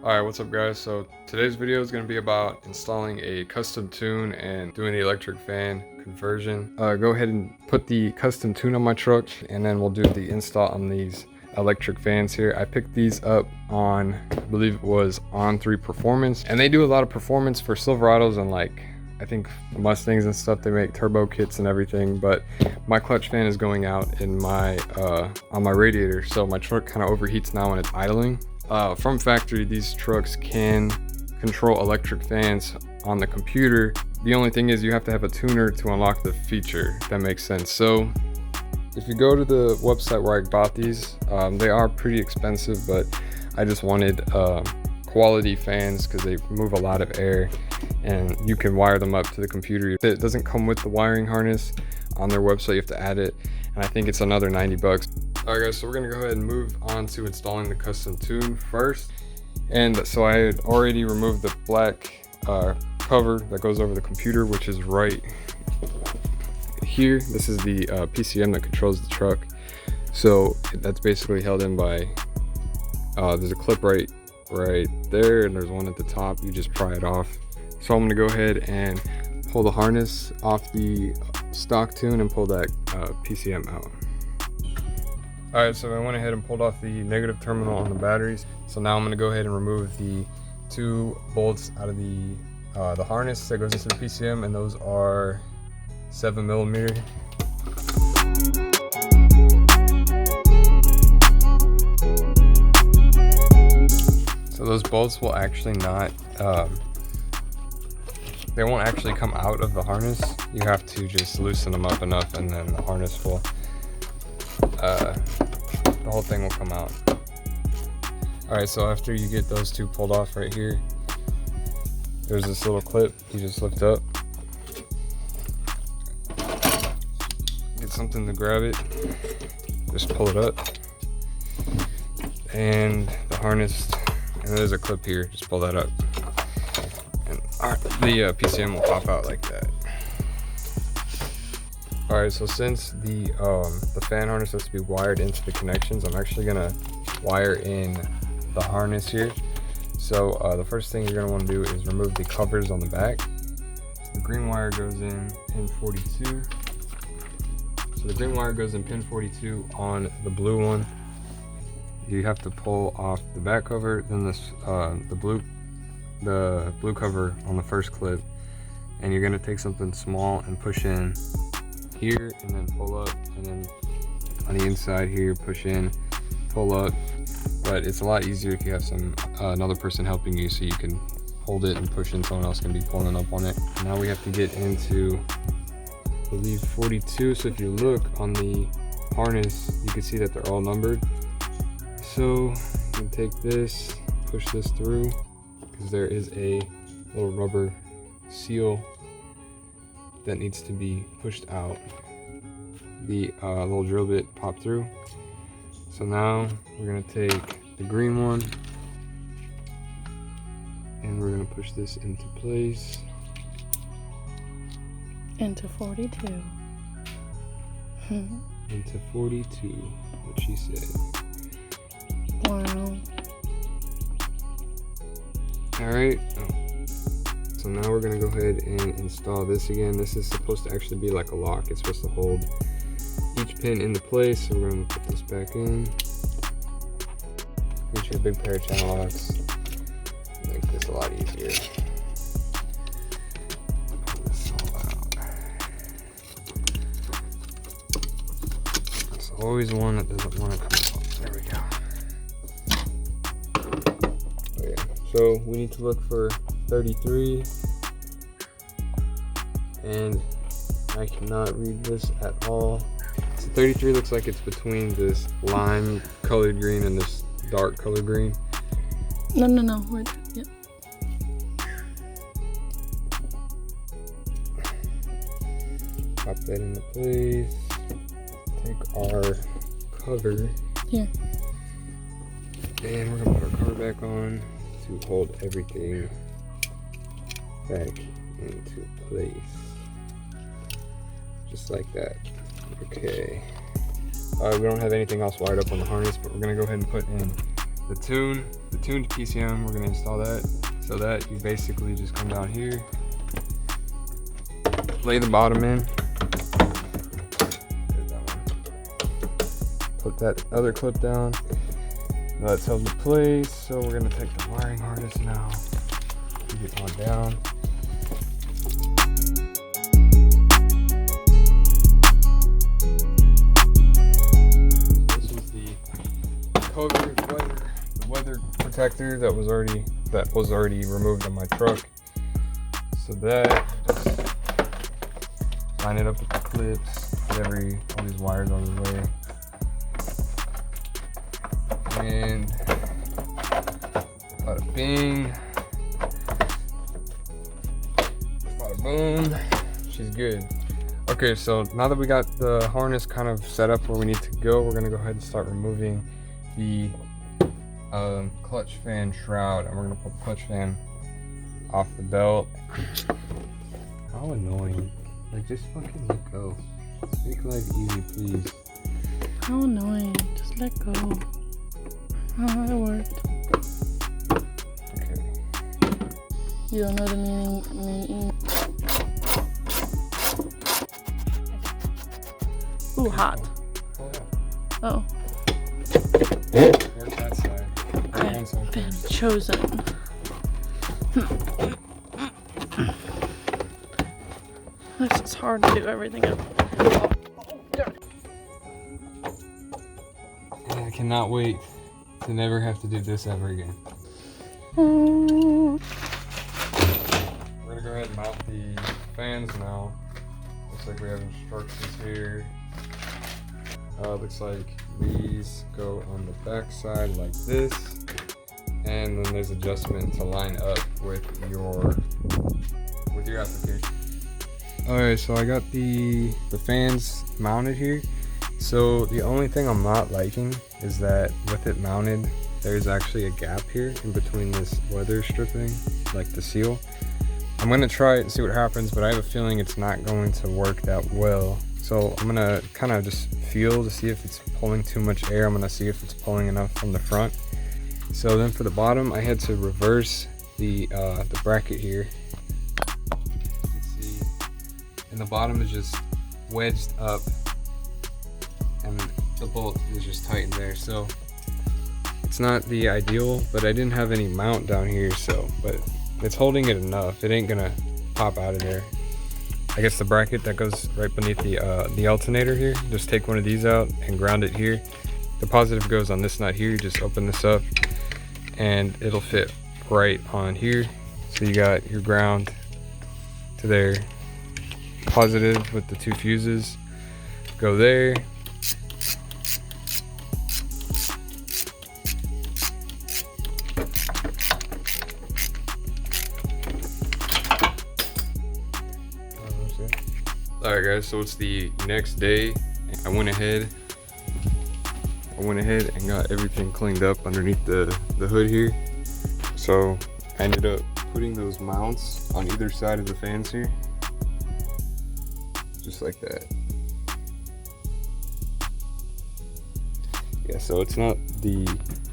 Alright, what's up guys? So today's video is going to be about installing a custom tune and doing the electric fan conversion. Go ahead and put the custom tune on my truck and then we'll do the install on these electric fans here. I picked these up on, I believe it was On 3 Performance, and they do a lot of performance for Silverados and like I think Mustangs and stuff. They make turbo kits and everything, but my clutch fan is going out in my on my radiator, so my truck kind of overheats now when it's idling. From factory, these trucks can control electric fans on the computer. The only thing is you have to have a tuner to unlock the feature, if that makes sense. So if you go to the website where I bought these, they are pretty expensive, but I just wanted quality fans because they move a lot of air and you can wire them up to the computer. It doesn't come with the wiring harness on their website, you have to add it, and I think it's another 90 bucks. Alright guys, so we're gonna go ahead and move on to installing the custom tune first. And so I had already removed the black cover that goes over the computer, which is right here. This is the PCM that controls the truck. So that's basically held in by, there's a clip right there, and there's one at the top. You just pry it off. So I'm gonna go ahead and pull the harness off the stock tune and pull that PCM out. Alright, so I went ahead and pulled off the negative terminal on the batteries. So now I'm going to go ahead and remove the 2 bolts out of the harness that goes into the PCM, and those are 7mm. So those bolts will actually not, they won't actually come out of the harness. You have to just loosen them up enough and then the harness will the whole thing will come out. Alright, so after you get those 2 pulled off right here, there's this little clip you just lift up. Get something to grab it, just pull it up, and the harness, and there's a clip here, just pull that up, and the PCM will pop out like that. Alright, so since the fan harness has to be wired into the connections, I'm actually gonna wire in the harness here. So the first thing you're gonna want to do is remove the covers on the back. The green wire goes in pin 42. So the green wire goes in pin 42 on the blue one. You have to pull off the back cover, then this the blue cover on the first clip, and you're gonna take something small and push in here and then pull up, and then on the inside here push in, pull up. But it's a lot easier if you have some another person helping you, so you can hold it and push in, someone else can be pulling up on it. Now we have to get into, I believe, 42. So if you look on the harness, you can see that they're all numbered. So you can take this, push this through, because there is a little rubber seal that needs to be pushed out. The little drill bit popped through. So now we're gonna take the green one and we're gonna push this into place. Into 42. Into 42, what she said. Wow. Alright. So now we're gonna go ahead and install this again. This is supposed to actually be like a lock. It's supposed to hold each pin into place. So we're gonna put this back in. Get you a big pair of channel locks. Make this a lot easier. Pull this all out. There's always one that doesn't want to come out. There we go. Okay, so we need to look for 33, and I cannot read this at all. So 33 looks like it's between this lime colored green and this dark colored green. No. Wait. Yep. Pop that into place. Take our cover. Here. And we're gonna put our cover back on to hold everything back into place, just like that. Okay, we don't have anything else wired up on the harness, but we're gonna go ahead and put in the tuned PCM, we're gonna install that. So that you basically just come down here, lay the bottom in, put that other clip down. That's held in place. So we're gonna take the wiring harness now, keep it on down. This is the cover weather protector that was already removed on my truck. So that, just line it up with the clips, get all these wires out of the way. And bada bing, bada boom, she's good. Okay, so now that we got the harness kind of set up where we need to go, we're gonna go ahead and start removing the clutch fan shroud, and we're gonna pull the clutch fan off the belt. How annoying. Like, just fucking let go. Make life easy, please. How annoying. Just let go. Oh, it worked. Okay. You don't know the meaning. Ooh, hot. Oh. Where's that side? I've been chosen. This is hard to do everything up. Yeah, I cannot wait to never have to do this ever again. Oh. We're gonna go ahead and mount the fans now. Looks like we have instructions here. Looks like these go on the back side like this, and then there's adjustment to line up with your application. Alright, so I got the fans mounted here. So the only thing I'm not liking is that with it mounted, there's actually a gap here in between this weather stripping, like the seal. I'm gonna try it and see what happens, but I have a feeling it's not going to work that well. So I'm gonna kind of just feel to see if it's pulling too much air. I'm gonna see if it's pulling enough from the front. So then for the bottom, I had to reverse the bracket here. You can see, and the bottom is just wedged up, and the bolt is just tightened there. So it's not the ideal, but I didn't have any mount down here, so but it's holding it enough. It ain't gonna pop out of there. I guess the bracket that goes right beneath the alternator here, just take one of these out and ground it here. The positive goes on this nut here. You just open this up and it'll fit right on here. So you got your ground to there. Positive with the two fuses go there. Alright guys, so it's the next day. I went ahead and got everything cleaned up underneath the hood here. So I ended up putting those mounts on either side of the fans here, just like that. Yeah, so it's not the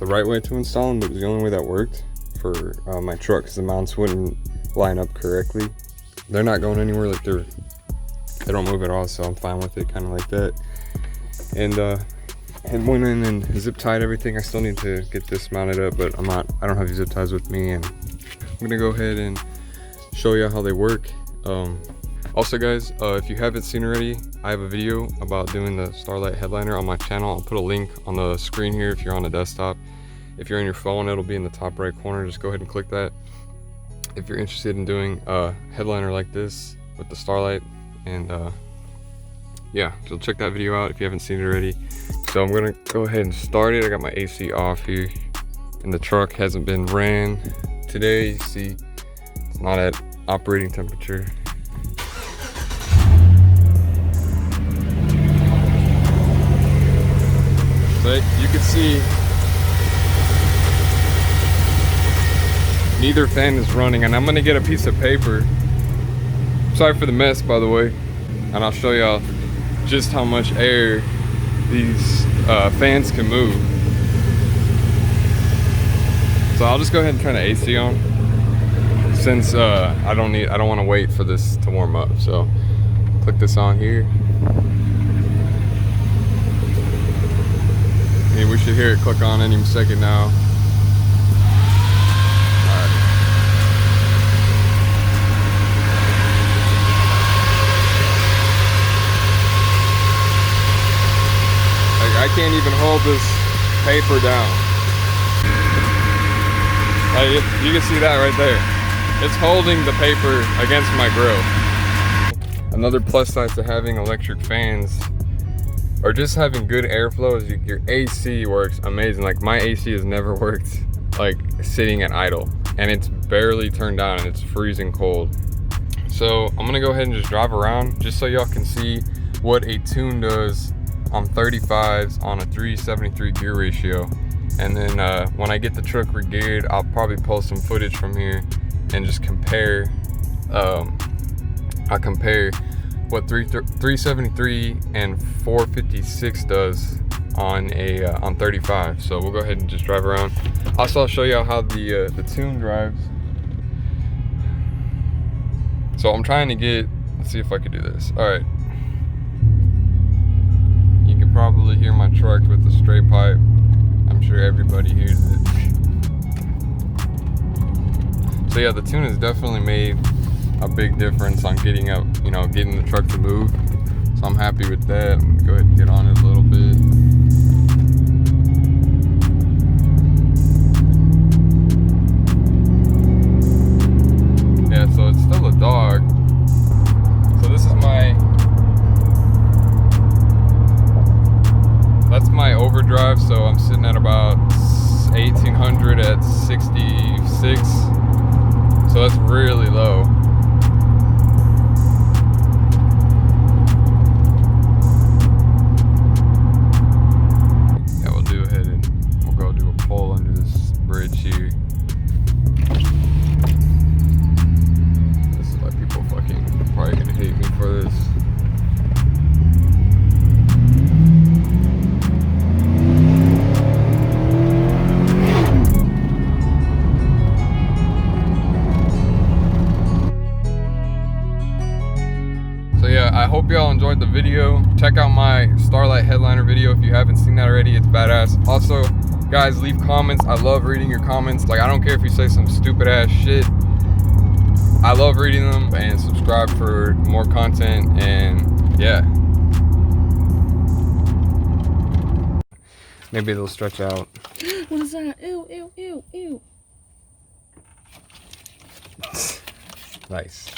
right way to install them, but it was the only way that worked for my truck, because the mounts wouldn't line up correctly. They're not going anywhere, like they don't move at all, so I'm fine with it, kind of like that. And I went in and zip tied everything. I still need to get this mounted up, but I don't have these zip ties with me, and I'm gonna go ahead and show you how they work. Also guys, if you haven't seen already, I have a video about doing the Starlight Headliner on my channel. I'll put a link on the screen here if you're on a desktop. If you're on your phone, it'll be in the top right corner. Just go ahead and click that if you're interested in doing a headliner like this with the Starlight. And yeah, so check that video out if you haven't seen it already. So I'm gonna go ahead and start it. I got my AC off here, and the truck hasn't been ran today. You see, it's not at operating temperature. But you can see neither fan is running, and I'm gonna get a piece of paper. Sorry for the mess, by the way, and I'll show y'all just how much air these fans can move. So I'll just go ahead and turn the AC on, since I don't want to wait for this to warm up. So click this on here. And we should hear it click on any second now. Alright. Like, I can't even hold this paper down. Like, you can see that right there. It's holding the paper against my grill. Another plus side to having electric fans, or just having good airflow, is your AC works amazing. Like, my AC has never worked like sitting at idle, and it's barely turned on and it's freezing cold. So I'm gonna go ahead and just drive around just so y'all can see what a tune does on 35s on a 373 gear ratio. And then when I get the truck regeared, I'll probably post some footage from here and just compare. I'll compare what 373 and 456 does on a on 35. So we'll go ahead and just drive around. Also, I'll show y'all how the tune drives. So I'm trying to get, let's see if I can do this. All right. You can probably hear my truck with the straight pipe. I'm sure everybody hears it. So yeah, the tune has definitely made a big difference on getting up, you know, getting the truck to move. So I'm happy with that. I'm gonna go ahead and get on it a little bit. Yeah, so it's still a dog. So this is that's my overdrive. So I'm sitting at about 1800 at 66. So that's really low. Yeah, we'll do ahead and we'll go do a pull under this bridge here. This is why people fucking probably gonna hate me for this. So yeah, I hope y'all enjoyed the video. Check out my Starlight Headliner video if you haven't seen that already. It's badass. Also, guys, leave comments. I love reading your comments. Like, I don't care if you say some stupid ass shit. I love reading them. And subscribe for more content. And yeah, maybe it'll stretch out. What is that? Ew, ew, ew, ew. Nice.